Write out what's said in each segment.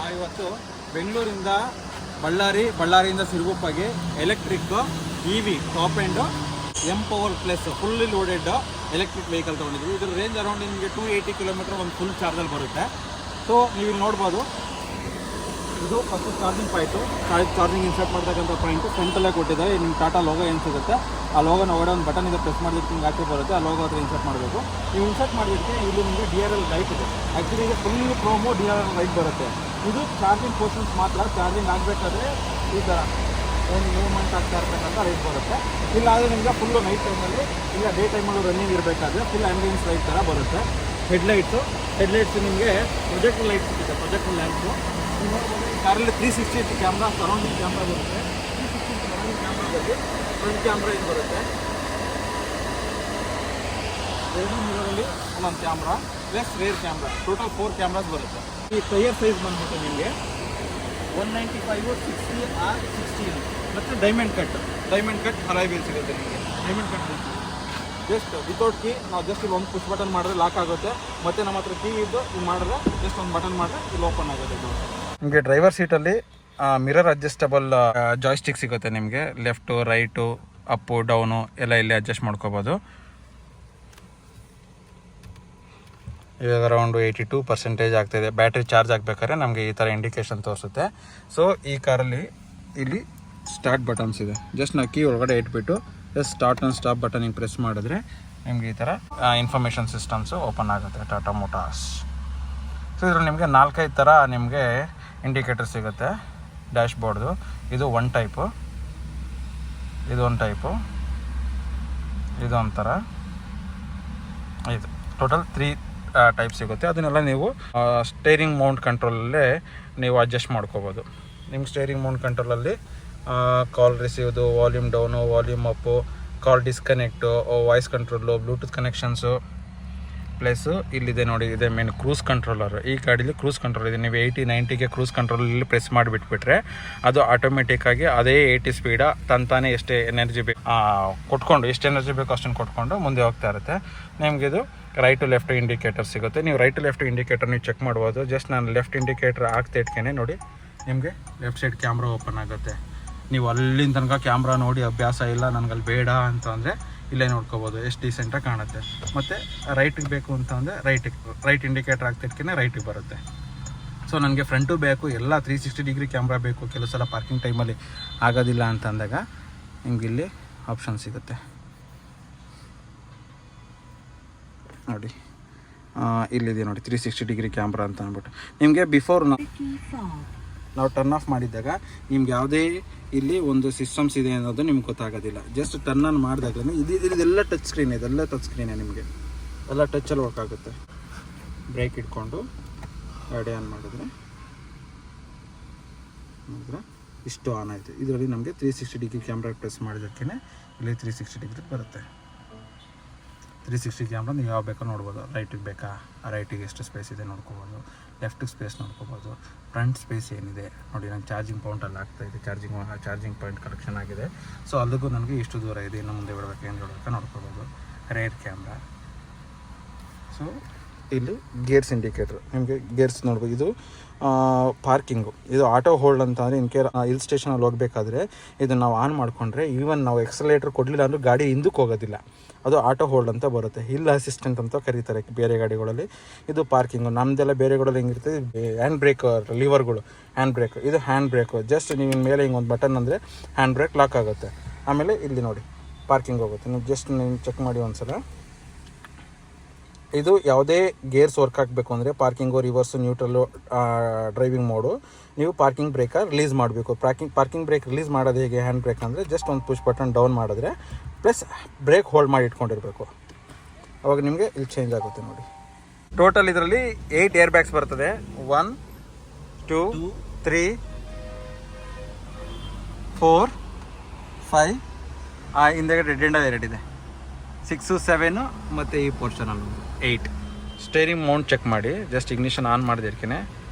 ಇವತ್ತು ಬೆಂಗಳೂರಿಂದ ಬಳ್ಳಾರಿಯಿಂದ ಸಿರುಗುಪ್ಪಗೆ electric EV top and M-Power plus fully loaded electric vehicle ತೊಗೊಂಡಿದ್ವಿ. ಇದ್ರ ರೇಂಜ್ ಅರೌಂಡ್ ನಿಮಗೆ 280 ಕಿಲೋಮೀಟರ್ ಒಂದು ಫುಲ್ ಚಾರ್ಜಲ್ಲಿ ಬರುತ್ತೆ. ಸೊ ನೀವು ಇಲ್ಲಿ ನೋಡ್ಬೋದು, ಇದು first charging point. Charging insert ಮಾಡ್ತಕ್ಕಂಥ ಪಾಯಿಂಟು ಫ್ರಂಟಲ್ಲೇ ಕೊಟ್ಟಿದ್ದಾರೆ. ನಿಮ್ಮ ಟಾಟಾ ಲೋಗೋ ಏನು ಸಿಗುತ್ತೆ ಆ ಲೋಗೋನ ಒಳಗಡೆ ಒಂದು ಬಟನ್ ಇದೆ, ಪ್ರೆಸ್ ಮಾಡಿದ್ರೆ ನಿಮ್ಗೆ ಆಚೆ ಬರುತ್ತೆ. ಆ ಲೋಗೋ ಹತ್ರ ಇನ್ಸರ್ಟ್ ಮಾಡಬೇಕು. ನೀವು ಇನ್ಸರ್ಟ್ ಮಾಡಿದ್ದಕ್ಕೆ ಇಲ್ಲಿ ನಿಮಗೆ DRL ಲೈಟ್ ಇದೆ. ಆ್ಯಕ್ಚುಲಿ ಇದು ಫುಲ್ ಪ್ರೋಮೋ DRL ಲೈಟ್ ಬರುತ್ತೆ. ಇದು ಚಾರ್ಜಿಂಗ್ ಪೋರ್ಷನ್ಸ್ ಮಾತ್ರ. ಚಾರ್ಜಿಂಗ್ ಆಗಬೇಕಾದ್ರೆ ಈ ಥರ ಒಂದು ಮೂವ್ಮೆಂಟ್ ಆಗ್ತಾ ಇರ್ತಕ್ಕಂಥ ಲೈಟ್ ಬರುತ್ತೆ. ಇಲ್ಲಾದರೆ ನಿಮಗೆ ಫುಲ್ಲು ನೈಟ್ ಟೈಮಲ್ಲಿ ಇಲ್ಲ ಡೇ ಟೈಮಲ್ಲಿ ರನ್ನಿಂಗ್ ಇರಬೇಕಾದ್ರೆ ಫುಲ್ ಆ್ಯಂಬಿಯನ್ಸ್ ಲೈಟ್ ಥರ ಬರುತ್ತೆ. ಹೆಡ್ಲೈಟ್ಸು ನಿಮಗೆ ಪ್ರೊಜೆಕ್ಟರ್ ಲೈಟ್ ಸಿಗುತ್ತೆ, ಪ್ರೊಜೆಕ್ಟರ್ ಲ್ಯಾಂಪ್ಸು. ನೀವು ನೋಡ್ಬೋದು ಈ ಕಾರಲ್ಲಿ 360 ಕ್ಯಾಮ್ರಾ, ಸರೌಂಡಿಂಗ್ ಕ್ಯಾಮ್ರಾ ಬರುತ್ತೆ. 360 ಸರೌಂಡಿಂಗ್ ಕ್ಯಾಮ್ರಾದಲ್ಲಿ ಫ್ರಂಟ್ ಕ್ಯಾಮ್ರಾ ಇದು ಬರುತ್ತೆ. ಎರಡು ಮಿರರಲ್ಲಿ ಒಂದೊಂದು camera plus rare camera, total 4 cameras ಬರುತ್ತೆ. ಈ ಟೈರ್ ಸೈಜ್ ಬಂದ್ಬಿಟ್ಟು ನಿಮಗೆ 195, 60 ಆರ್ 60 ಮತ್ತು ಡೈಮಂಡ್ ಕಟ್ ಅಲಾಯ್ ವೀಲ್ ಸಿಗುತ್ತೆ ನಿಮಗೆ. Diamond cut just without key ನಾವು ಜಸ್ಟ್ ಇಲ್ಲಿ ಒಂದು ಪುಷ್ ಬಟನ್ ಮಾಡಿದ್ರೆ ಲಾಕ್ ಆಗುತ್ತೆ. ಮತ್ತು ನಮ್ಮ ಹತ್ರ ಕೀ ಇದ್ದು ಇದು ಮಾಡಿದ್ರೆ ಜಸ್ಟ್ ಒಂದು ಬಟನ್ ಮಾಡಿದ್ರೆ ಇಲ್ಲಿ ಓಪನ್ ಆಗುತ್ತೆ. ನಿಮಗೆ ಡ್ರೈವರ್ ಸೀಟಲ್ಲಿ ಮಿರರ್ ಅಡ್ಜಸ್ಟಬಲ್ ಜಾಯ್ಸ್ಟಿಕ್ ಸಿಗುತ್ತೆ ನಿಮಗೆ. ಲೆಫ್ಟು ರೈಟು ಅಪ್ಪು ಡೌನು ಎಲ್ಲ ಇಲ್ಲಿ ಅಡ್ಜಸ್ಟ್ ಮಾಡ್ಕೋಬೋದು. ಇವಾಗ ಅರೌಂಡ್ 82% ಆಗ್ತಾಯಿದೆ. ಬ್ಯಾಟ್ರಿ ಚಾರ್ಜ್ ಆಗಬೇಕಾದ್ರೆ ನಮಗೆ ಈ ಥರ ಇಂಡಿಕೇಶನ್ ತೋರಿಸುತ್ತೆ. ಸೊ ಈ ಕಾರಲ್ಲಿ ಇಲ್ಲಿ ಸ್ಟಾರ್ಟ್ ಬಟನ್ಸ್ ಇದೆ. ಜಸ್ಟ್ ನಾವು ಕೀ ಒಳಗಡೆ ಇಟ್ಬಿಟ್ಟು just start and stop button ಹಿಂಗೆ ಪ್ರೆಸ್ ಮಾಡಿದ್ರೆ ನಿಮಗೆ ಈ ಥರ ಇನ್ಫಾರ್ಮೇಷನ್ ಸಿಸ್ಟಮ್ಸು ಓಪನ್ ಆಗುತ್ತೆ. ಟಾಟಾ ಮೋಟಾರ್ಸ್. ಸೊ ಇದ್ರಲ್ಲಿ ನಿಮಗೆ 4-5 ಥರ ನಿಮಗೆ ಇಂಡಿಕೇಟರ್ ಸಿಗುತ್ತೆ ಡ್ಯಾಶ್ ಬೋರ್ಡ್ದು. ಇದು ಒಂದು ಟೈಪು, ಇದೊಂದು ಟೈಪು, ಇದೊಂಥರ, ಇದು ಟೋಟಲ್ 3 ಟೈಪ್ ಸಿಗುತ್ತೆ. ಅದನ್ನೆಲ್ಲ ನೀವು ಸ್ಟೇರಿಂಗ್ ಮೌಂಟ್ ಕಂಟ್ರೋಲಲ್ಲೇ ನೀವು ಅಡ್ಜಸ್ಟ್ ಮಾಡ್ಕೋಬೋದು. ನಿಮ್ಮ ಸ್ಟೇರಿಂಗ್ ಮೌಂಟ್ ಕಂಟ್ರೋಲಲ್ಲಿ ಕಾಲ್ ರಿಸೀವ್ದು, volume down, volume up, call disconnect, voice control, Bluetooth connections, plus ಇಲ್ಲಿದೆ ನೋಡಿ, ಇದೆ ಮೇನ್ ಕ್ರೂಸ್ ಕಂಟ್ರೋಲರ್. ಈ ಗಾಡೀಲಿ ಕ್ರೂಸ್ ಕಂಟ್ರೋಲ್ ಇದೆ. ನೀವು 80-90ಗೆ ಕ್ರೂಸ್ ಕಂಟ್ರೋಲಲ್ಲಿ ಪ್ರೆಸ್ ಮಾಡಿಬಿಟ್ಬಿಟ್ರೆ ಅದು ಆಟೋಮೆಟಿಕ್ಕಾಗಿ ಅದೇ 80 ಸ್ಪೀಡ ತಾನೇ ಎಷ್ಟು ಎನರ್ಜಿ ಬೇಕು ಕೊಟ್ಕೊಂಡು, ಎಷ್ಟು ಎನರ್ಜಿ ಬೇಕು ಅಷ್ಟನ್ನು ಕೊಟ್ಕೊಂಡು ಮುಂದೆ ಹೋಗ್ತಾ ಇರುತ್ತೆ. ನಿಮಗಿದು ರೈಟು ಲೆಫ್ಟ್ ಇಂಡಿಕೇಟರ್ ಸಿಗುತ್ತೆ. ನೀವು ರೈಟು ಲೆಫ್ಟ್ ಇಂಡಿಕೇಟರ್ ನೀವು ಚೆಕ್ ಮಾಡ್ಬೋದು. ಜಸ್ಟ್ ನಾನು ಲೆಫ್ಟ್ ಇಂಡಿಕೇಟರ್ ಆಗ್ತಾ ಇಟ್ಕೇನೆ ನೋಡಿ, ನಿಮಗೆ ಲೆಫ್ಟ್ ಸೈಡ್ ಕ್ಯಾಮ್ರಾ ಓಪನ್ ಆಗುತ್ತೆ. ನೀವು ಅಲ್ಲಿಂದ ತನಕ ಕ್ಯಾಮ್ರಾ ನೋಡಿ ಅಭ್ಯಾಸ ಇಲ್ಲ, ನನಗಲ್ಲಿ ಬೇಡ ಅಂತ ಅಂದರೆ ಇಲ್ಲೇ ನೋಡ್ಕೋಬೋದು, ಎಷ್ಟು ಡೀಸೆಂಟಾಗಿ ಕಾಣುತ್ತೆ. ಮತ್ತು ರೈಟಿಗೆ ಬೇಕು ಅಂತ ಅಂದರೆ ರೈಟ್ ಇಂಡಿಕೇಟರ್ ಆಗ್ತಿದ್ಕೇ ರೈಟಿಗೆ ಬರುತ್ತೆ. ಸೊ ನನಗೆ ಫ್ರಂಟು ಬೇಕು, ಎಲ್ಲ 360 ಡಿಗ್ರಿ ಕ್ಯಾಮ್ರಾ ಬೇಕು, ಕೆಲವು ಸಲ ಪಾರ್ಕಿಂಗ್ ಟೈಮಲ್ಲಿ ಆಗೋದಿಲ್ಲ ಅಂತ ಅಂದಾಗ ನಿಮ್ಗೆ ಇಲ್ಲಿ ಆಪ್ಷನ್ ಸಿಗುತ್ತೆ ನೋಡಿ. ಇಲ್ಲಿದೆ ನೋಡಿ 360 ಡಿಗ್ರಿ ಕ್ಯಾಮ್ರಾ ಅಂತ ಅಂದ್ಬಿಟ್ಟು. ನಿಮಗೆ ಬಿಫೋರ್ ನಾವು ಟರ್ನ್ ಆಫ್ ಮಾಡಿದಾಗ ನಿಮ್ಗೆ ಯಾವುದೇ ಇಲ್ಲಿ ಒಂದು ಸಿಸ್ಟಮ್ಸ್ ಇದೆ ಅನ್ನೋದು ನಿಮ್ಗೆ ಗೊತ್ತಾಗೋದಿಲ್ಲ. ಜಸ್ಟ್ ಟರ್ನ್ ಆನ್ ಮಾಡಿದಾಗ ಇದೆಲ್ಲ ಟಚ್ ಸ್ಕ್ರೀನ್, ಇದೆಲ್ಲ ಟಚ್ ಸ್ಕ್ರೀನೇ, ನಿಮಗೆ ಎಲ್ಲ ಟಚ್ಚಲ್ಲಿ ವರ್ಕ್ ಆಗುತ್ತೆ. ಬ್ರೇಕ್ ಇಟ್ಕೊಂಡು ಗಾಡಿ ಆನ್ ಮಾಡಿದ್ರೆ ಇಷ್ಟು ಆನ್ ಆಯಿತು. ಇದರಲ್ಲಿ ನಮಗೆ 360 ಡಿಗ್ರಿ ಕ್ಯಾಮ್ರಾ ಪ್ರೆಸ್ ಮಾಡಿದ್ದಕ್ಕೇ ಇಲ್ಲಿ 360 ಡಿಗ್ರಿ ಬರುತ್ತೆ. 360 ಕ್ಯಾಮ್ರಾ ನೀವು ಯಾವ ಬೇಕೋ ನೋಡ್ಬೋದು. ರೈಟಿಗೆ ಬೇಕಾ, ರೈಟಿಗೆ ಎಷ್ಟು ಸ್ಪೇಸ್ ಇದೆ ನೋಡ್ಕೋಬೋದು, ಲೆಫ್ಟಿಗೆ ಸ್ಪೇಸ್ ನೋಡ್ಕೋಬೋದು, ಫ್ರಂಟ್ ಸ್ಪೇಸ್ ಏನಿದೆ ನೋಡಿ. ನಂಗೆ ಚಾರ್ಜಿಂಗ್ ಪಾಯಿಂಟಲ್ಲಿ ಆಗ್ತಾಯಿದೆ, ಚಾರ್ಜಿಂಗ್ ಪಾಯಿಂಟ್ ಕಲೆಕ್ಷನ್ ಆಗಿದೆ. ಸೊ ಅಲ್ಲಿಗೂ ನನಗೆ ಇಷ್ಟು ದೂರ ಇದೆ, ಇನ್ನು ಮುಂದೆ ಬಿಡಬೇಕು ಏನು ಬಿಡಬೇಕು ನೋಡ್ಕೋಬೋದು. Rare camera. ಸೊ ಇಲ್ಲಿ ಗೇರ್ಸ್ ಇಂಡಿಕೇಟ್ರ್, ನಿಮಗೆ ಗೇರ್ಸ್ ನೋಡ್ಬೋದು. ಇದು ಪಾರ್ಕಿಂಗು, ಇದು ಆಟೋ ಹೋಲ್ಡ್ ಅಂತ ಅಂದರೆ ಇನ್ ಕೇರ್ ಹಿಲ್ ಸ್ಟೇಷನಲ್ಲಿ ಹೋಗಬೇಕಾದ್ರೆ ಇದನ್ನು ನಾವು ಆನ್ ಮಾಡಿಕೊಂಡ್ರೆ ಈವನ್ ನಾವು ಎಕ್ಸಲೇಟರ್ ಕೊಡಲಿಲ್ಲ ಅಂದರೂ ಗಾಡಿ ಹಿಂದಕ್ಕೆ ಹೋಗೋದಿಲ್ಲ. ಅದು ಆಟೋ ಹೋಲ್ಡ್ ಅಂತ ಬರುತ್ತೆ. ಹಿಲ್ ಅಸಿಸ್ಟೆಂಟ್ ಅಂತ ಕರೀತಾರೆ ಬೇರೆ ಗಾಡಿಗಳಲ್ಲಿ. ಇದು ಪಾರ್ಕಿಂಗು. ನಮ್ಮದೆಲ್ಲ ಬೇರೆಗಳಲ್ಲಿ ಹೆಂಗಿರ್ತದೆ, ಹ್ಯಾಂಡ್ ಬ್ರೇಕ್ ಲಿವರ್ಗಳು, ಹ್ಯಾಂಡ್ ಬ್ರೇಕ್. ಇದು ಹ್ಯಾಂಡ್ ಬ್ರೇಕು. ಜಸ್ಟ್ ನೀವು ಮೇಲೆ ಹಿಂಗೆ ಒಂದು ಬಟನ್ ಅಂದರೆ ಹ್ಯಾಂಡ್ ಬ್ರೇಕ್ ಲಾಕ್ ಆಗುತ್ತೆ. ಆಮೇಲೆ ಇಲ್ಲಿ ನೋಡಿ ಪಾರ್ಕಿಂಗ್ ಹೋಗುತ್ತೆ. ನೀವು ಜಸ್ಟ್ ನೀವು ಚೆಕ್ ಮಾಡಿ ಒಂದ್ಸಲ. ಇದು ಯಾವುದೇ ಗೇರ್ಸ್ ವರ್ಕ್ ಆಗಬೇಕು ಅಂದರೆ parking, rivers, neutral, driving mode, ನೀವು ಪಾರ್ಕಿಂಗ್ ಬ್ರೇಕರ್ ರಿಲೀಸ್ ಮಾಡಬೇಕು. ಪಾರ್ಕಿಂಗ್ ಬ್ರೇಕ್ ರಿಲೀಸ್ ಮಾಡೋದು ಹೇಗೆ, ಹ್ಯಾಂಡ್ ಬ್ರೇಕ್ ಅಂದರೆ ಜಸ್ಟ್ ಒಂದು ಪುಷ್ ಬಟನ್ ಡೌನ್ ಮಾಡಿದ್ರೆ ಪ್ಲಸ್ ಬ್ರೇಕ್ ಹೋಲ್ಡ್ ಮಾಡಿ ಇಟ್ಕೊಂಡಿರಬೇಕು. ಅವಾಗ ನಿಮಗೆ ಇಲ್ಲಿ ಚೇಂಜ್ ಆಗುತ್ತೆ ನೋಡಿ. ಟೋಟಲ್ ಇದರಲ್ಲಿ 8 ಏರ್ ಬ್ಯಾಗ್ಸ್ ಬರ್ತದೆ. 1 2 3 4 5 ಹಿಂದೆಗಡೆ ಡೆಡ್ ಎಂಡ್ 2 ಇದೆ. 6 7 ಮತ್ತು ಈ ಪೋರ್ಷನಲ್ಲಿ 8. ಸ್ಟೇರಿಂಗ್ ಮೌಂಟ್ ಚೆಕ್ ಮಾಡಿ. ಜಸ್ಟ್ ಇಗ್ನಿಷನ್ ಆನ್ ಮಾಡಿದಿರ್ಕೇನೆ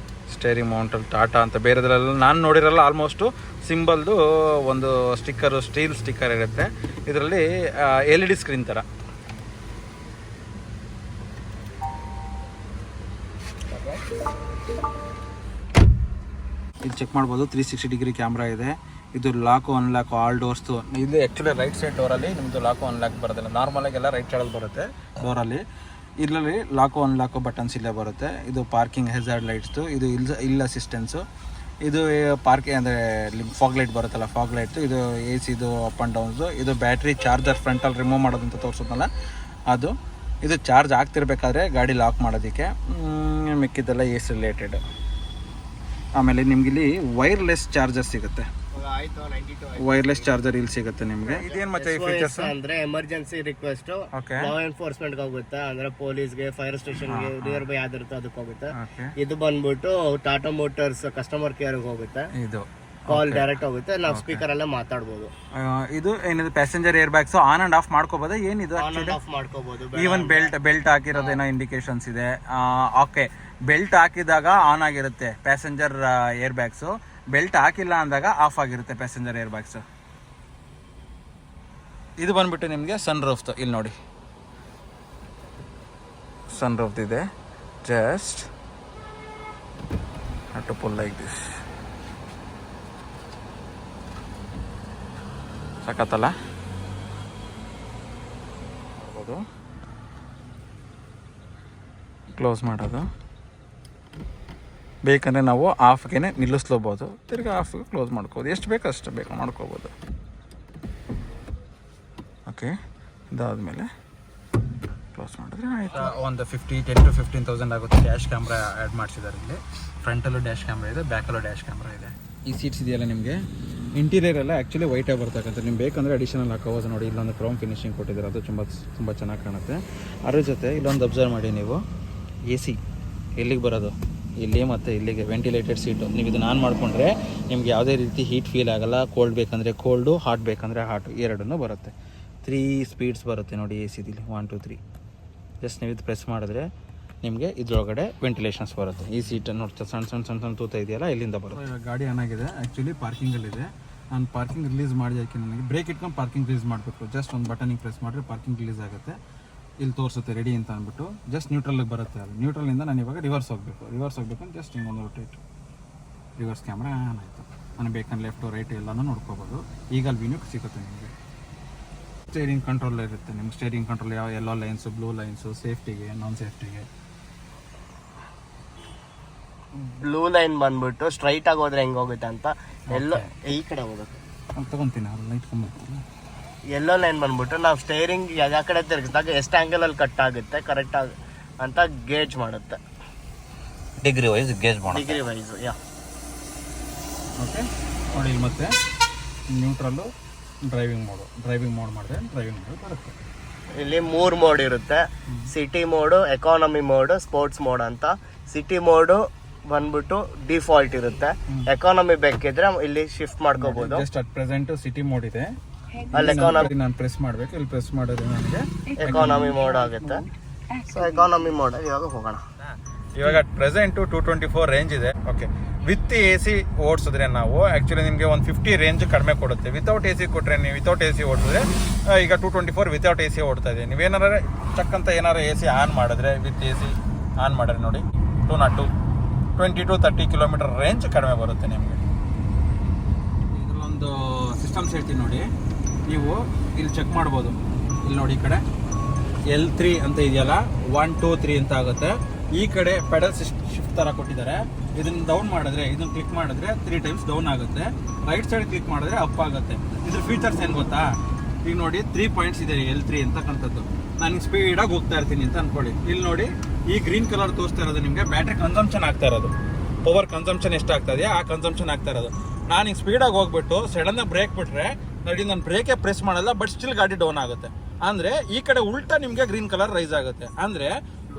ಸ್ಟೇರಿಂಗ್ ಮೌಂಟಲ್ಲಿ ಟಾಟಾ ಅಂತ ಬೇರೆದ್ರಲ್ಲ ನಾನು ನೋಡಿರಲ್ಲ. ಆಲ್ಮೋಸ್ಟು ಸಿಂಬಲ್ದು ಒಂದು ಸ್ಟಿಕ್ಕರು, ಸ್ಟೀಲ್ ಸ್ಟಿಕ್ಕರ್ ಇರುತ್ತೆ. ಇದರಲ್ಲಿ LED ಸ್ಕ್ರೀನ್ ಥರ. ಇಲ್ಲಿ ಚೆಕ್ ಮಾಡ್ಬೋದು 360 ಡಿಗ್ರಿ ಕ್ಯಾಮ್ರಾ ಇದೆ. ಇದು ಲಾಕು ಅನ್ಲಾಕು ಆಲ್ ಡೋರ್ಸ್ದು. ಇದು ಆ್ಯಕ್ಚುಲಿ ರೈಟ್ ಸೈಡ್ ಡೋರಲ್ಲಿ ನಿಮ್ಮದು ಲಾಕು ಅನ್ಲಾಕ್ ಬರೋದಿಲ್ಲ. ನಾರ್ಮಲಾಗೆಲ್ಲ ರೈಟ್ ಸೈಡಲ್ಲಿ ಬರುತ್ತೆ ಡೋರಲ್ಲಿ. ಇದರಲ್ಲಿ ಲಾಕು ಅನ್ಲಾಕು ಬಟನ್ಸ್ ಇಲ್ಲೇ ಬರುತ್ತೆ. ಇದು ಪಾರ್ಕಿಂಗ್ ಹೆಜಾರ್ಡ್ ಲೈಟ್ಸ್ದು. ಇದು ಇಲ್ ಅಸಿಸ್ಟೆನ್ಸು. ಇದು ಪಾರ್ಕಿಂಗ್ ಅಂದರೆ ಫಾಗ್ ಲೈಟ್ ಬರುತ್ತಲ್ಲ, ಫಾಗ್ ಲೈಟ್ದು. ಇದು AC ಇದು ಅಪ್ ಆ್ಯಂಡ್ ಡೌನ್ಸು. ಇದು ಬ್ಯಾಟ್ರಿ ಚಾರ್ಜರ್ ಫ್ರಂಟಲ್ಲಿ ರಿಮೂವ್ ಮಾಡೋದಂತ ತೋರಿಸೋದಲ್ಲ ಅದು. ಇದು ಚಾರ್ಜ್ ಆಗ್ತಿರ್ಬೇಕಾದ್ರೆ ಗಾಡಿ ಲಾಕ್ ಮಾಡೋದಕ್ಕೆ. ಮಿಕ್ಕಿದ್ದೆಲ್ಲ AC ರಿಲೇಟೆಡ್. ಆಮೇಲೆ ನಿಮ್ಗಿಲ್ಲಿ ವೈರ್ಲೆಸ್ ಚಾರ್ಜರ್ ಸಿಗುತ್ತೆ. ವೈರ್ಲೆಸ್ ಚಾರ್ಜರ್ ಇಲ್ಲಿ ಸಿಗುತ್ತೆ ನಿಮಗೆ. ಇದೇನು ಮತ್ತೆ ಫೀಚರ್ಸ್ ಅಂದ್ರೆ ಎಮರ್ಜೆನ್ಸಿ ರಿಕ್ವೆಸ್ಟ್ ಲಾ ಎನ್ಫೋರ್ಸ್ಮೆಂಟ್ ಹೋಗುತ್ತೆ, ಅಂದ್ರೆ ಪೊಲೀಸ್ಗೆ, ಫೈರ್ ಸ್ಟೇಷನ್ಗೆ, ನಿಯರ್ ಬೈ ಯಾವ್ದಿರುತ್ತೆ ಅದಕ್ಕೆ ಹೋಗುತ್ತೆ. ಇದು ಬಂದ್ಬಿಟ್ಟು ಟಾಟಾ ಮೋಟರ್ಸ್ ಕಸ್ಟಮರ್ ಕೇರ್ ಹೋಗುತ್ತೆ. ಇದು ಕಾಲ್ ಡೈರೆಕ್ಟ್ ಹೋಗುತ್ತೆ, ನಾವು ಸ್ಪೀಕರ್ ಅಲ್ಲೇ ಮಾತಾಡ್ಬೋದು. ಇದು ಏನಿದೆ passenger air bags on and of ಮಾಡ್ಕೋಬಹುದು. ಏನಿದು ಆಫ್ ಮಾಡ್ಕೋಬಹುದು. ಈವನ್ ಬೆಲ್ಟ್ ಹಾಕಿರೋದೇನೋ ಇಂಡಿಕೇಶನ್ಸ್ ಇದೆ. ಓಕೆ, ಬೆಲ್ಟ್ ಹಾಕಿದಾಗ ಆನ್ ಆಗಿರುತ್ತೆ ಪ್ಯಾಸೆಂಜರ್ ಏರ್ ಬ್ಯಾಗ್ಸು. ಬೆಲ್ಟ್ ಹಾಕಿಲ್ಲ ಅಂದಾಗ ಆಫ್ ಆಗಿರುತ್ತೆ ಪ್ಯಾಸೆಂಜರ್ ಏರ್ ಬ್ಯಾಗ್ಸು. ಇದು ಬಂದ್ಬಿಟ್ಟು ನಿಮಗೆ ಸನ್ ರೂಫ್ದು. ಇಲ್ಲಿ ನೋಡಿ ಸನ್ ರೂಫ್ದು ಇದೆ. Just to pull like this. ಸಖತ್ತಲ್ಲ? ಕ್ಲೋಸ್ ಮಾಡೋದು. ಬೇಕಂದರೆ ನಾವು ಆಫ್ಗೆ ನಿಲ್ಲಿಸ್ಲೋಬೋದು, ತಿರ್ಗಿ ಆಫ್ಗೆ ಕ್ಲೋಸ್ ಮಾಡ್ಕೋಬೋದು. ಎಷ್ಟು ಬೇಕು ಅಷ್ಟು ಬೇಕು ಮಾಡ್ಕೋಬೋದು. ಓಕೆ, ಇದಾದಮೇಲೆ ಕ್ಲೋಸ್ ಮಾಡಿದ್ರೆ ಆಯಿತು. ಒಂದು 10 to 15,000 ಆಗುತ್ತೆ. ಡ್ಯಾಶ್ ಕ್ಯಾಮ್ರಾ ಆ್ಯಡ್ ಮಾಡಿಸಿದ್ದಾರೆ ಇಲ್ಲಿ. ಫ್ರಂಟಲ್ಲೂ ಡ್ಯಾಶ್ ಕ್ಯಾಮ್ರಾ ಇದೆ, ಬ್ಯಾಕಲ್ಲೂ ಡ್ಯಾಶ್ ಕ್ಯಾಮ್ರಾ ಇದೆ. ಈ ಸೀಟ್ಸ್ ಇದೆಯಲ್ಲ ನಿಮಗೆ ಇಂಟೀರಿಯರ್ ಎಲ್ಲ ಆ್ಯಕ್ಚುಲಿ ವೈಟಾಗಿ ಬರ್ತಕ್ಕಂಥ. ನಿಮ್ಗೆ ಬೇಕಂದರೆ ಅಡಿಷನಲ್ ಹಾಕೋಬೋದು. ನೋಡಿ ಇಲ್ಲೊಂದು ಕ್ರೋಮ್ ಫಿನಿಶಿಂಗ್ ಕೊಟ್ಟಿದ್ದಾರೆ, ಅದು ತುಂಬ ಚೆನ್ನಾಗಿ ಕಾಣುತ್ತೆ. ಅದ್ರ ಜೊತೆ ಇಲ್ಲೊಂದು ಅಬ್ಸರ್ವ್ ಮಾಡಿ ನೀವು, AC ಎಲ್ಲಿಗೆ ಬರೋದು, ಇಲ್ಲಿ ಮತ್ತು ಇಲ್ಲಿಗೆ ವೆಂಟಿಲೇಟೆಡ್ ಸೀಟು. ನೀವು ಇದನ್ನು ಆನ್ ಮಾಡಿಕೊಂಡ್ರೆ ನಿಮ್ಗೆ ಯಾವುದೇ ರೀತಿ ಹೀಟ್ ಫೀಲ್ ಆಗೋಲ್ಲ. ಕೋಲ್ಡ್ ಬೇಕಂದರೆ ಕೋಲ್ಡು, ಹಾಟ್ ಬೇಕಂದರೆ ಹಾಟು, ಎರಡನ್ನೂ ಬರುತ್ತೆ. 3 ಸ್ಪೀಡ್ಸ್ ಬರುತ್ತೆ ನೋಡಿ AC ದಿಲ್ಲಿ. 1 2 3. ಜಸ್ಟ್ ನೀವು ಇದು ಪ್ರೆಸ್ ಮಾಡಿದ್ರೆ ನಿಮಗೆ ಇದ್ರೊಳಗಡೆ ವೆಂಟಿಲೇಷನ್ಸ್ ಬರುತ್ತೆ. ಈ ಸೀಟ್ ನೋಡಿ ಸಣ್ಣ ತೂತ ಇದೆಯಲ್ಲ, ಇಲ್ಲಿಂದ ಬರುತ್ತೆ. ಇವಾಗ ಗಾಡಿ ಆನ್ ಆಗಿದೆ. ಆ್ಯಕ್ಚುಲಿ ಪಾರ್ಕಿಂಗಲ್ಲಿದೆ. ನಾನು ಪಾರ್ಕಿಂಗ್ ರಿಲೀಸ್ ಮಾಡಿದಕ್ಕೆ ನನಗೆ ಬ್ರೇಕ್ ಇಟ್ಕೊಂಡು ಪಾರ್ಕಿಂಗ್ ರಿಲೀಸ್ ಮಾಡಬೇಕು. ಜಸ್ಟ್ ಒಂದು ಬಟನಿಗೆ ಪ್ರೆಸ್ ಮಾಡಿದ್ರೆ ಪಾರ್ಕಿಂಗ್ ರಿಲೀಸ್ ಆಗುತ್ತೆ. ಇಲ್ಲಿ ತೋರಿಸುತ್ತೆ ರೆಡಿ ಅಂತ ಅಂದ್ಬಿಟ್ಟು. ಜಸ್ಟ್ ನ್ಯೂಟ್ರಲ್ಗೆ ಬರುತ್ತೆ. ಅದು ನ್ಯೂಟ್ರಲಿಂದ ನಾನು ಇವಾಗ ರಿವರ್ಸ್ ಹೋಗಬೇಕು ಅಂತ ಜಸ್ಟ್ ಹಿಂಗೊಂದು ರೊಟೇಟ್. ರಿವರ್ಸ್ ಕ್ಯಾಮ್ರಾ ಆನ್ ಆಯಿತು. ನಾನು ಬೇಕಂದ್ರೆ ಲೆಫ್ಟು ರೈಟು ಎಲ್ಲನೂ ನೋಡ್ಕೋಬೋದು. ಈಗ ಅಲ್ಲಿ ವಿನ್ಯೂ ಸಿಗುತ್ತೆ ನಿಮಗೆ. ಸ್ಟೇರಿಂಗ್ ಕಂಟ್ರೋಲ್ ಇರುತ್ತೆ ನಿಮ್ಗೆ. ಸ್ಟೇರಿಂಗ್ ಕಂಟ್ರೋಲ್ ಯಾವ ಯೆಲ್ಲೋ ಲೈನ್ಸು, ಬ್ಲೂ ಲೈನ್ಸು, ಸೇಫ್ಟಿಗೆ, ನಾನ್ ಸೇಫ್ಟಿಗೆ. ಬ್ಲೂ ಲೈನ್ ಬಂದ್ಬಿಟ್ಟು ಸ್ಟ್ರೈಟ್ ಆಗಿ ಹೋದ್ರೆ ಹೆಂಗೆ ಹೋಗುತ್ತೆ ಅಂತ ಎಲ್ಲ ಈ ಕಡೆ ಹೋಗುತ್ತೆ ಅಂತ ತಗೊಂತೀನಿ. ಅಲ್ಲಿ ಲೈಟ್ ಕಂಬ. ಎಲ್ಲೋ ಲೈನ್ ಬಂದ್ಬಿಟ್ಟು ನಾವು ಸ್ಟೇರಿಂಗ್ ಯಾವ ಕಡೆ ತಿರುಗಿದಾಗ ಎಷ್ಟು ಆ್ಯಂಗಲಲ್ಲಿ ಕಟ್ ಆಗುತ್ತೆ ಕರೆಕ್ಟಾಗಿ ಅಂತ ಗೇಜ್ ಮಾಡುತ್ತೆ. ಡಿಗ್ರಿ ವೈಸ್ ಗೇಜ್ ಯಾ. ಓಕೆ ನೋಡಿ, ಮತ್ತೆ ನ್ಯೂಟ್ರಲ್ಲು, ಡ್ರೈವಿಂಗ್ ಮೋಡ್ ಮಾಡಿದ್ರೆ ಡ್ರೈವಿಂಗ್ ಮೋಡ್ ಬರುತ್ತೆ. ಇಲ್ಲಿ 3 ಮೋಡ್ ಇರುತ್ತೆ. City mode, economy mode, sports mode ಅಂತ. ಸಿಟಿ ಮೋಡು ಬಂದ್ಬಿಟ್ಟು ಡಿಫಾಲ್ಟ್ ಇರುತ್ತೆ. ಎಕಾನಮಿ ಬೇಕಿದ್ರೆ ಇಲ್ಲಿ ಶಿಫ್ಟ್ ಮಾಡ್ಕೋಬಹುದು. Just at present city mode ಇದೆ. ಅಲ್ಲಿ ಎಕಾನಮಿ ನಾನು ಪ್ರೆಸ್ ಮಾಡಬೇಕು. ಇಲ್ಲಿ ಪ್ರೆಸ್ ಮಾಡಿದ್ರೆ ನನಗೆ ಎಕಾನಮಿ ಮೋಡ್ ಆಗುತ್ತೆ. ಸೊ ಎಕಾನಮಿ ಮೋಡ್ ಇವಾಗ ಹೋಗೋಣ. ಇವಾಗ ಅಟ್ ಪ್ರೆಸೆಂಟ್ 224 ರೇಂಜ್ ಇದೆ. ಓಕೆ, ವಿತ್ AC ಓಡಿಸಿದ್ರೆ ನಾವು ಆ್ಯಕ್ಚುಲಿ ನಿಮಗೆ 150 ರೇಂಜ್ ಕಡಿಮೆ ಕೊಡುತ್ತೆ. ವಿತೌಟ್ AC ಕೊಟ್ಟರೆ, ನೀವು ವಿತೌಟ್ AC ಓಡಿಸಿದ್ರೆ ಈಗ 224 ವಿತೌಟ್ AC ಓಡ್ತಾ ಇದೆ. ನೀವೇನಾರ ಚಕ್ಕಂತ ಏನಾರು AC ಆನ್ ಮಾಡಿದ್ರೆ, ವಿತ್ AC ಆನ್ ಮಾಡಿದ್ರೆ ನೋಡಿ 20 to 30 ಕಿಲೋಮೀಟರ್ ರೇಂಜ್ ಕಡಿಮೆ ಬರುತ್ತೆ ನಿಮಗೆ. ಇದರಲ್ಲೊಂದು ಸಿಸ್ಟಮ್ಸ್ ಹೇಳ್ತೀನಿ ನೋಡಿ. ನೀವು ಇಲ್ಲಿ ಚೆಕ್ ಮಾಡ್ಬೋದು. ಇಲ್ಲಿ ನೋಡಿ, ಈ ಕಡೆ L3 ಅಂತ ಇದೆಯಲ್ಲ, 1 2 3 ಅಂತ ಆಗುತ್ತೆ. ಈ ಕಡೆ ಪೆಡಲ್ ಶಿಫ್ಟ್ ಥರ ಕೊಟ್ಟಿದ್ದಾರೆ. ಇದನ್ನು ಡೌನ್ ಮಾಡಿದ್ರೆ, ಇದನ್ನು ಕ್ಲಿಕ್ ಮಾಡಿದ್ರೆ 3 ಟೈಮ್ಸ್ ಡೌನ್ ಆಗುತ್ತೆ. ರೈಟ್ ಸೈಡ್ ಕ್ಲಿಕ್ ಮಾಡಿದ್ರೆ ಅಪ್ ಆಗುತ್ತೆ. ಇದ್ರ ಫೀಚರ್ಸ್ ಏನು ಗೊತ್ತಾ? ಈಗ ನೋಡಿ 3 ಪಾಯಿಂಟ್ಸ್ ಇದೆ L3 ಅಂತಕ್ಕಂಥದ್ದು. ನಾನು ಸ್ಪೀಡಾಗಿ ಹೋಗ್ತಾ ಇರ್ತೀನಿ ಅಂತ ಅನ್ಕೊಳ್ಳಿ. ಇಲ್ಲಿ ನೋಡಿ, ಈ ಗ್ರೀನ್ ಕಲರ್ ತೋರಿಸ್ತಾ ಇರೋದು ನಿಮಗೆ ಬ್ಯಾಟ್ರಿ ಕನ್ಸಂಪ್ಷನ್ ಆಗ್ತಾ ಇರೋದು. ಪವರ್ ಕನ್ಸಂಪ್ಷನ್ ಎಷ್ಟಾಗ್ತಾ ಇದೆಯಾ ಆ ಕನ್ಸಂಪ್ಷನ್ ಆಗ್ತಾ ಇರೋದು. ನಾನು ಈಗ ಸ್ಪೀಡಾಗಿ ಹೋಗ್ಬಿಟ್ಟು ಸಡನ್ನಾಗಿ ಬ್ರೇಕ್ ಬಿಟ್ರೆ ನೋಡಿ, ನಾನು ಬ್ರೇಕೇ ಪ್ರೆಸ್ ಮಾಡಲ್ಲ, ಬಟ್ ಸ್ಟಿಲ್ ಗಾಡಿ ಡೌನ್ ಆಗುತ್ತೆ. ಅಂದರೆ ಈ ಕಡೆ ಉಲ್ಟಾ ನಿಮಗೆ ಗ್ರೀನ್ ಕಲರ್ ರೈಸ್ ಆಗುತ್ತೆ. ಅಂದರೆ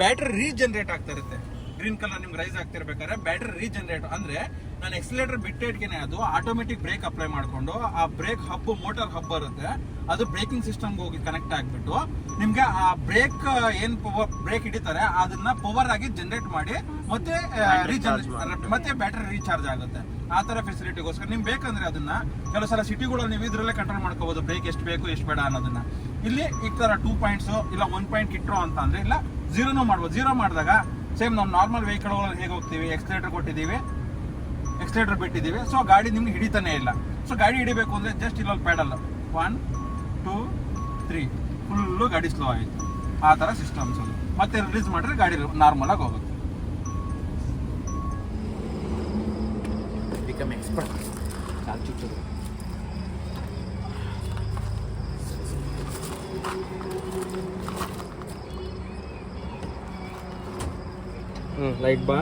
ಬ್ಯಾಟ್ರಿ ರೀಜನರೇಟ್ ಆಗ್ತಾ ಇರುತ್ತೆ. ಗ್ರೀನ್ ಕಲರ್ ನಿಮ್ಗೆ ರೈಸ್ ಆಗ್ತಿರ್ಬೇಕಾದ್ರೆ ಬ್ಯಾಟ್ರಿ ರೀಜನರೇಟ್ ಅಂದರೆ ನಾನು ಎಕ್ಸಿಲೇಟರ್ ಬಿಟ್ಟಿಟ್ಗೆನೆ ಅದು ಆಟೋಮೆಟಿಕ್ ಬ್ರೇಕ್ ಅಪ್ಲೈ ಮಾಡಿಕೊಂಡು ಆ ಬ್ರೇಕ್ ಹಬ್, ಮೋಟರ್ ಹಬ್ ಬರುತ್ತೆ, ಅದು ಬ್ರೇಕಿಂಗ್ ಸಿಸ್ಟಮ್ಗೆ ಹೋಗಿ ಕನೆಕ್ಟ್ ಆಗಿಬಿಟ್ಟು ನಿಮಗೆ ಆ ಬ್ರೇಕ್ ಏನು ಪವರ್ ಬ್ರೇಕ್ ಹಿಡಿತಾರೆ ಅದನ್ನ ಪವರ್ ಆಗಿ ಜನರೇಟ್ ಮಾಡಿ ಮತ್ತೆ ಬ್ಯಾಟ್ರಿ ರೀಚಾರ್ಜ್ ಆಗುತ್ತೆ. ಆ ಥರ ಫೆಸಿಲಿಟಿಗೋಸ್ಕರ ನಿಮ್ಗೆ ಬೇಕಂದ್ರೆ ಅದನ್ನ ಕೆಲವು ಸಲ ಸಿಟಿಗಳಲ್ಲಿ ನೀವು ಇದರಲ್ಲೇ ಕಂಟ್ರೋಲ್ ಮಾಡ್ಕೋಬಹುದು. ಬ್ರೇಕ್ ಎಷ್ಟು ಬೇಕು ಎಷ್ಟು ಬೇಡ ಅನ್ನೋದನ್ನ. ಇಲ್ಲಿ ಈ ಥರ 2 ಪಾಯಿಂಟ್ಸು ಇಲ್ಲ 1 ಪಾಯಿಂಟ್ ಇಟ್ಟರು ಅಂತ ಅಂದರೆ, ಇಲ್ಲ 0 ಮಾಡ್ಬೋದು. 0 ಮಾಡಿದಾಗ ಸೇಮ್ ನಾವು ನಾರ್ಮಲ್ ವೆಹಿಕಲ್ ಹೇಗೆ ಹೋಗ್ತೀವಿ, ಎಕ್ಸ್ಲೇಟರ್ ಕೊಟ್ಟಿದ್ದೀವಿ, ಎಕ್ಸ್ಲೇಟರ್ ಬಿಟ್ಟಿದ್ದೀವಿ. ಸೊ ಗಾಡಿ ನಿಮ್ಗೆ ಹಿಡಿತಾನೆ ಇಲ್ಲ. ಸೊ ಗಾಡಿ ಹಿಡಿಬೇಕು ಅಂದರೆ ಜಸ್ಟ್ ಇಲ್ಲೊಂದು ಪ್ಯಾಡಲ್ 1 2 3 ಫುಲ್ಲು ಗಾಡಿ ಸ್ಲೋ ಆಯಿತು. ಆ ಥರ ಸಿಸ್ಟಮ್ಸ್ ಅದು. ಮತ್ತೆ ರಿಲೀಸ್ ಮಾಡಿದ್ರೆ ಗಾಡಿ ನಾರ್ಮಲಾಗಿ ಹೋಗುತ್ತೆ. Become expert. ಲೈಟ್ ಬಾ.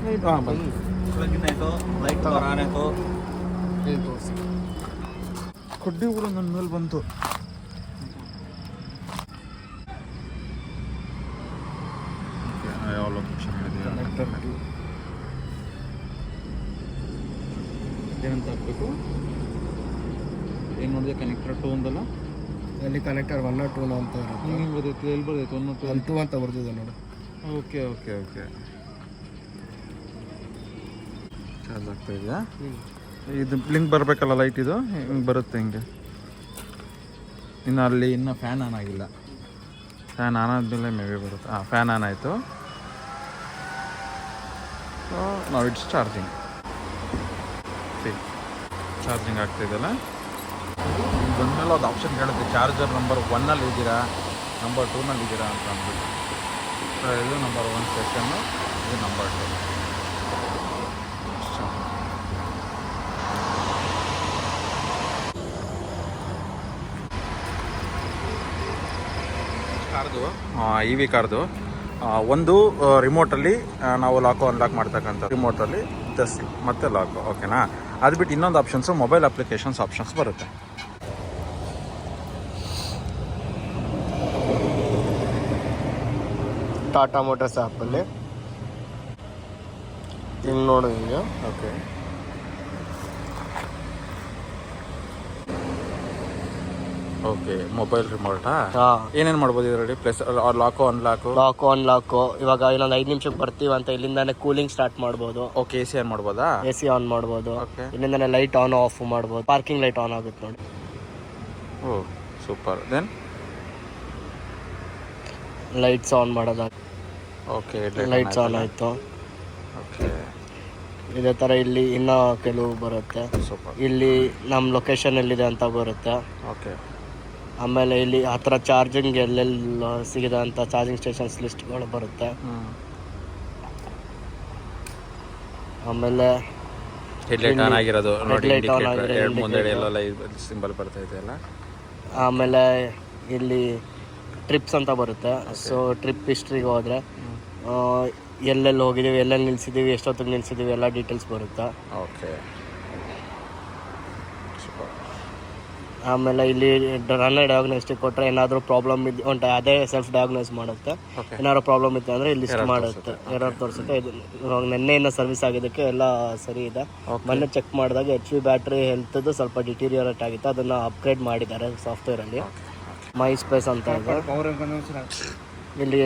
ಲೈಟ್ ಹಾಂ ಬಂದು ಆಯಿತು, ಲೈಟ್ ಆನ್ ಆಯಿತು. ಕಡ್ಡಿ ಕೂಡ ನನ್ನ ಮೇಲೆ ಬಂತು. ಯಾವ ಲೊಕೇಶನ್ ಏನಂತ ಹಾಕ್ಬೇಕು? ಏನು ನೋಡಿದೆ ಕನೆಕ್ಟರ್ 2 ಒಂದಲ್ಲ, ಅಲ್ಲಿ ಕನೆಕ್ಟರ್ 1 or 2 ಅಂತ ಇರುತ್ತೆ. ಹಿಂಗೆ ಬರ್ತೈತೆ, ಎಲ್ಲಿ ಬರ್ತೈತೆ? 1 or 2 ಅಂತ ಬರ್ತಿದೆ ನೋಡು. ಓಕೆ ಓಕೆ ಓಕೆ, ಚಾರ್ಜ್ ಆಗ್ತಾ ಇದೆಯಾ? ಇದು ಬ್ಲಿಂಕ್ ಬರಬೇಕಲ್ಲ ಲೈಟ್, ಇದು ಹಿಂಗೆ ಬರುತ್ತೆ ಹಿಂಗೆ. ಇನ್ನು ಫ್ಯಾನ್ ಆನ್ ಆಗಿಲ್ಲ. ಫ್ಯಾನ್ ಆನ್ ಆದಮೇಲೆ ಮೇಬಿ ಬರುತ್ತೆ. ಫ್ಯಾನ್ ಆನ್ ಆಯಿತು. ಸೊ ನಾವು ಇಟ್ಸ್ ಚಾರ್ಜಿಂಗ್. ಚಾರ್ಜಿಂಗ್ ಆಗ್ತಾಯಿದೆಯಲ್ಲ. ಬಂದಮೇಲೆ ಅದು ಆಪ್ಷನ್ ಹೇಳುತ್ತೆ ಚಾರ್ಜರ್ ನಂಬರ್ 1 ಇದ್ದೀರಾ, ನಂಬರ್ 2 ಇದ್ದೀರಾ ಅಂತ ಅಂದ್ಬಿಟ್ಟು. ಸೊ ಇದು ನಂಬರ್ 1 ಸೆಷನ್ನು, ಇದು ನಂಬರ್ 2. ಕಾರ್ದು EV ಕಾರ್ದು ಒಂದು ರಿಮೋಟಲ್ಲಿ ನಾವು ಲಾಕು ಅನ್ಲಾಕ್ ಮಾಡ್ತಕ್ಕಂಥ ರಿಮೋಟಲ್ಲಿ ಜಸ್ಟ್ ಮತ್ತೆ ಲಾಕು, ಓಕೆನಾ? ಅದು ಬಿಟ್ಟು ಇನ್ನೊಂದು ಆಪ್ಷನ್ಸು ಮೊಬೈಲ್ ಅಪ್ಲಿಕೇಶನ್ಸ್ ಆಪ್ಷನ್ಸ್ ಬರುತ್ತೆ. ಟಾಟಾ ಮೋಟರ್ಸ್ ಆ್ಯಪಲ್ಲಿ ಹಿಂಗೆ ನೋಡು, ಹಿಂಗೆ. Okay, okay. ಮೊಬೈಲ್ ರಿಮೋಟಾ? ಏನೇನು ಮಾಡ್ಬೋದು ಇದರಲ್ಲಿ? Plus lock unlock, lock. ಇವಾಗ ಇನ್ನೊಂದು 5 ನಿಮಿಷಕ್ಕೆ ಬರ್ತೀವಿ ಅಂತ ಇಲ್ಲಿಂದಾನೆ ಕೂಲಿಂಗ್ ಸ್ಟಾರ್ಟ್ ಮಾಡ್ಬೋದು. ಓಕೆ. AC ಆನ್ ಮಾಡ್ಬೋದಾ? AC ಆನ್ ಮಾಡ್ಬೋದು. ಓಕೆ. ಇಲ್ಲಿಂದಾನೆ ಲೈಟ್ ಆನ್ ಆಫ್ ಮಾಡ್ಬೋದು. ಪಾರ್ಕಿಂಗ್ ಲೈಟ್ ಆನ್ ಆಗುತ್ತೆ ನೋಡಿ. Oh super. Then lights on ಮಾಡೋದು. ಓಕೆ, ಲೈಟ್ಸ್ ಆನ್ ಆಯಿತು. ಓಕೆ. ಇದೇ ಥರ ಇಲ್ಲಿ ಇನ್ನೂ ಕೆಲವು ಬರುತ್ತೆ. ಸೂಪರ್. ಇಲ್ಲಿ ನಮ್ಮ ಲೊಕೇಶನ್ ಎಲ್ಲಿದೆ ಅಂತ ಬರುತ್ತೆ. ಓಕೆ. ಆಮೇಲೆ ಇಲ್ಲಿ ಹತ್ರ ಚಾರ್ಜಿಂಗ್ ಎಲ್ಲೆಲ್ಲಿ ಸಿಗಿದೆ ಅಂತ ಚಾರ್ಜಿಂಗ್ ಸ್ಟೇಷನ್ಸ್ ಲಿಸ್ಟ್ಗಳು ಬರುತ್ತೆ. ಆಮೇಲೆ ಹೆಡ್ಲೈಟ್ ಆನ್ ಆಗಿರೋದು ನೋಡಿ, ಹೆಡ್ಲೈಟ್ ಆನ್ ಆಗಿರೋ ಮುಂದೆ ಎಲ್ಲ ಸಿಂಬಲ್ ಬರ್ತಾ ಇದೆ ಅಲ್ಲ. ಆಮೇಲೆ ಇಲ್ಲಿ ಟ್ರಿಪ್ಸ್ ಅಂತ ಬರುತ್ತೆ. ಸೊ ಟ್ರಿಪ್ ಹಿಸ್ಟ್ರಿಗೆ ಹೋದರೆ ಎಲ್ಲೆಲ್ಲಿ ಹೋಗಿದ್ದೀವಿ, ಎಲ್ಲೆಲ್ಲಿ ನಿಲ್ಸಿದ್ದೀವಿ, ಎಷ್ಟೊತ್ತಿಗೆ ನಿಲ್ಸಿದ್ದೀವಿ, ಎಲ್ಲ ಡೀಟೇಲ್ಸ್ ಬರುತ್ತೆ. ಓಕೆ. ಆಮೇಲೆ ಇಲ್ಲಿ ರನ್ ಡಯಾಗ್ನೋಸ್ಟಿಕ್ ಕೊಟ್ಟರೆ ಏನಾದರೂ ಪ್ರಾಬ್ಲಮ್ ಉಂಟು ಅದೇ ಸೆಲ್ಫ್ ಡಯಾಗ್ನೋಸ್ ಮಾಡುತ್ತೆ. ಏನಾದ್ರು ಪ್ರಾಬ್ಲಮ್ ಇತ್ತು ಅಂದರೆ ಇಲ್ಲಿ ಲಿಸ್ಟ್ ಮಾಡುತ್ತೆ, ಎರರ್ ತೋರಿಸುತ್ತೆ. ಇದು ನಿನ್ನೆಯಿಂದ ಸರ್ವಿಸ್ ಆಗಿದ್ದಕ್ಕೆ ಎಲ್ಲ ಸರಿ ಇದೆ. ಮೊನ್ನೆ ಚೆಕ್ ಮಾಡಿದಾಗ HP ಬ್ಯಾಟ್ರಿ ಹೆಲ್ತ್ದು ಸ್ವಲ್ಪ ಡಿಟೀರಿಯರೇಟ್ ಆಗಿತ್ತು, ಅದನ್ನು ಅಪ್ಗ್ರೇಡ್ ಮಾಡಿದ್ದಾರೆ ಸಾಫ್ಟ್ವೇರಲ್ಲಿ. ಮೈ ಸ್ಪೇಸ್ ಅಂತ ಇದೆ. ಇಲ್ಲಿ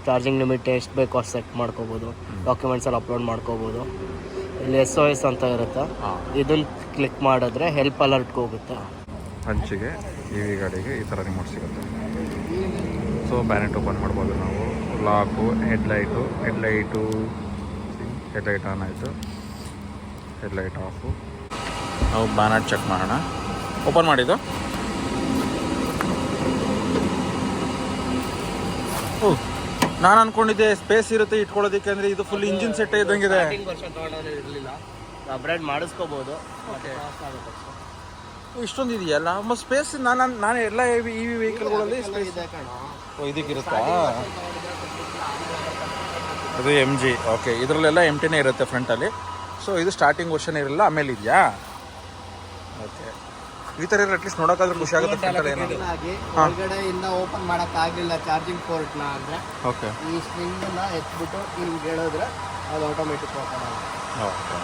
ಚಾರ್ಜಿಂಗ್ ಲಿಮಿಟ್ ಎಷ್ಟು ಬೇಕೋ ಅಷ್ಟು ಸೆಟ್ ಮಾಡ್ಕೋಬೋದು. ಡಾಕ್ಯುಮೆಂಟ್ಸಲ್ಲಿ ಅಪ್ಲೋಡ್ ಮಾಡ್ಕೋಬೋದು. ಇಲ್ಲಿ SOS ಅಂತ ಇರುತ್ತೆ, ಇದನ್ನು ಕ್ಲಿಕ್ ಮಾಡಿದ್ರೆ ಹೆಲ್ಪ್ ಅಲರ್ಟ್ಗೆ ಹೋಗುತ್ತೆ. ಹಂಚಿಗೆ EV ಗಾಡಿಗೆ ಈ ಥರ ರಿಮೋಟ್ ಸಿಗುತ್ತೆ. ಸೊ ಬ್ಯಾನೆಟ್ ಓಪನ್ ಮಾಡ್ಬೋದು ನಾವು. ಲಾಕು, ಹೆಡ್ಲೈಟ್ ಆನ್ ಆಯಿತು, ಹೆಡ್ಲೈಟ್ ಆಫು. ನಾವು ಬ್ಯಾನೆಟ್ ಚೆಕ್ ಮಾಡೋಣ. ಓಪನ್ ಮಾಡಿದ್ದು. ಓ, ನಾನು ಅನ್ಕೊಂಡಿದ್ದೆ ಸ್ಪೇಸ್ ಇರುತ್ತೆ ಇಟ್ಕೊಳ್ಳೋದಕ್ಕೆ, ಅಂದರೆ ಇದು ಫುಲ್ ಇಂಜಿನ್ ಸೆಟ್ ಇದ್ದಂಗಿದೆ. ಇರಲಿಲ್ಲ, ಅಪ್ಗ್ರೇಡ್ ಮಾಡಿಸ್ಕೋಬೋದು. ಇಷ್ಟೊಂದು ಇದೆಯಲ್ಲ ಸ್ಪೇಸ್. ನಾನು ಎಲ್ಲ EV ವೆಹಿಕಲ್ಗಳಲ್ಲಿ ಸ್ಪೇಸ್ ಇದೆ ಕಣ. ಇದಕ್ಕಿರುತ್ತಾ? ಅದು MG. ಓಕೆ, ಇದರಲ್ಲೆಲ್ಲ MTನೇ ಇರುತ್ತೆ ಫ್ರಂಟಲ್ಲಿ. ಸೊ ಇದು ಸ್ಟಾರ್ಟಿಂಗ್ ವರ್ಷನ್ ಇರಲ್ಲ, ಆಮೇಲೆ ಇದೆಯಾ? ಓಕೆ. ಈ ಥರ ಇರೋ ಅಟ್ಲೀಸ್ಟ್ ನೋಡೋಕ್ಕಾದ್ರೂ ಖುಷಿ ಆಗುತ್ತೆ ಫ್ರಂಟಲ್ಲಿ. ಹೊರಗಡೆಯಿಂದ ಓಪನ್ ಮಾಡೋಕ್ಕಾಗಲಿಲ್ಲ ಚಾರ್ಜಿಂಗ್ ಪೋರ್ಟ್ನ ಅಂದರೆ ಓಕೆ, ಈ ಸ್ಟ್ರಿಂಗನ್ನ ಎತ್ಬಿಟ್ಟು ಹಿಂಗೆ ಹೇಳಿದ್ರೆ ಅದು ಆಟೋಮೆಟಿಕ್ ಓಪನ್ ಆಗುತ್ತೆ. ಓಕೆ.